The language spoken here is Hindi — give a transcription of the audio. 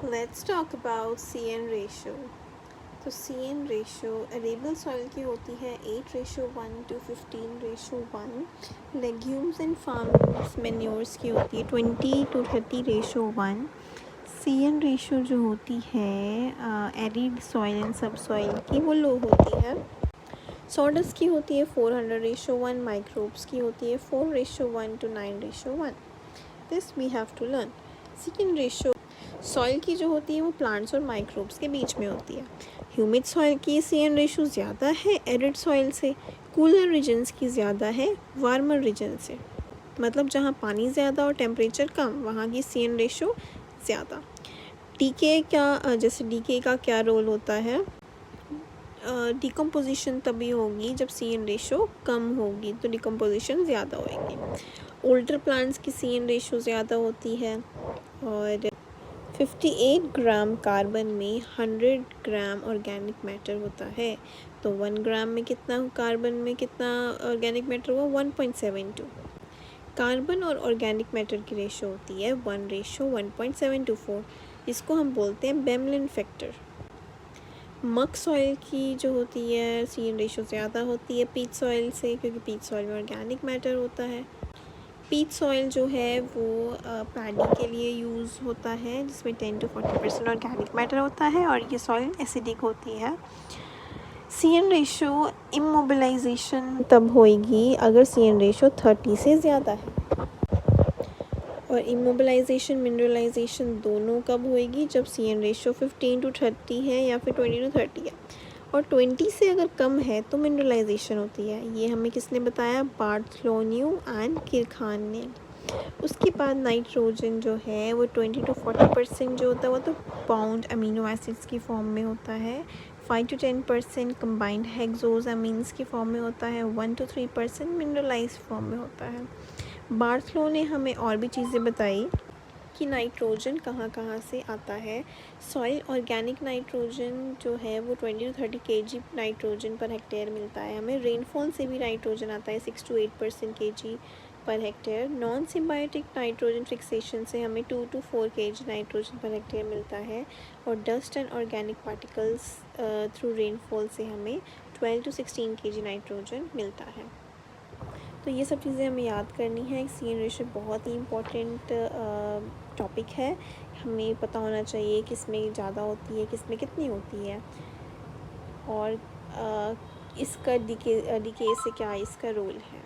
Let's talk about CN ratio. तो CN रेशो अरेबल सॉइल की होती है 8:1 to 15:1। Legumes and farms manures की होती है 20 to 30:1। CN रेशो जो होती है एरिड सॉइल एंड सब सॉइल की वो लो होती है। सॉडस की होती है 400:1। माइक्रोब्स की होती है 4:1 to 9:1। This we have to learn. CN ratio soil की जो होती है वो प्लांट्स और माइक्रोब्स के बीच में होती है। ह्यूमिड सॉइल की CN रेशो ज़्यादा है एरिड सॉइल से। कूलर रीजन्स की ज़्यादा है वार्मर रीजन से। मतलब जहाँ पानी ज़्यादा और टेम्परेचर कम वहाँ की CN रेशो ज़्यादा। जैसे डीके का क्या रोल होता है? डिकम्पोजिशन तभी होगी जब CN रेशो कम होगी, तो डिकम्पोजिशन ज़्यादा होएगी। ओल्डर प्लांट्स की CN रेशो ज़्यादा होती है और 58 ग्राम कार्बन में 100 ग्राम ऑर्गेनिक मैटर होता है। तो 1 ग्राम में कितना कार्बन में कितना ऑर्गेनिक मैटर हुआ? 1.72। कार्बन और ऑर्गेनिक मैटर की रेशो होती है 1:1.724, जिसको हम बोलते हैं बेमलिन फैक्टर। मक सॉइल की जो होती है CN रेशो ज़्यादा होती है पीच सॉइल से, क्योंकि पीच सॉइल में ऑर्गेनिक मैटर होता है। पीच सॉइल जो है वो पैडी के लिए यूज़ होता है, जिसमें 10 to 40% ऑर्गेनिक मैटर होता है और ये सॉइल एसिडिक होती है। CN रेशो इमोबिलाइजेशन तब होएगी अगर CN रेशो 30 से ज़्यादा है, और इमोबिलाइजेशन मिनरलाइजेशन दोनों कब होएगी? जब CN रेशो 15 to 30 है या फिर 20 to 30 है, और 20 से अगर कम है तो मिनरलाइजेशन होती है। ये हमें किसने बताया? बार्थलोन्यू एंड किरखान ने। उसके बाद नाइट्रोजन जो है वो 20 to 40% जो होता है वो तो बाउंड अमीनो एसिड्स की फॉर्म में होता है। 5 to 10% कंबाइंड हेक्सोज अमीन्स की फॉर्म में होता है। 1 to 3% मिनरलाइज फॉर्म में होता है। बार्थलो ने हमें और भी चीज़ें बताई कि नाइट्रोजन कहाँ कहाँ से आता है। सॉइल ऑर्गेनिक नाइट्रोजन जो है वो 20 to 30 kg nitrogen per hectare मिलता है। हमें रेनफॉल से भी नाइट्रोजन आता है 6 to 8% kg per hectare. Non symbiotic nitrogen fixation से हमें 2 to 4 kg nitrogen per hectare मिलता है, और dust and organic particles through rainfall से हमें 12 to 16 kg नाइट्रोजन मिलता है। तो ये सब चीज़ें हमें याद करनी है। CN रेशो बहुत ही इम्पॉर्टेंट टॉपिक है, हमें पता होना चाहिए किस में ज़्यादा होती है, किस में कितनी होती है, और इसका डीके से क्या इसका रोल है।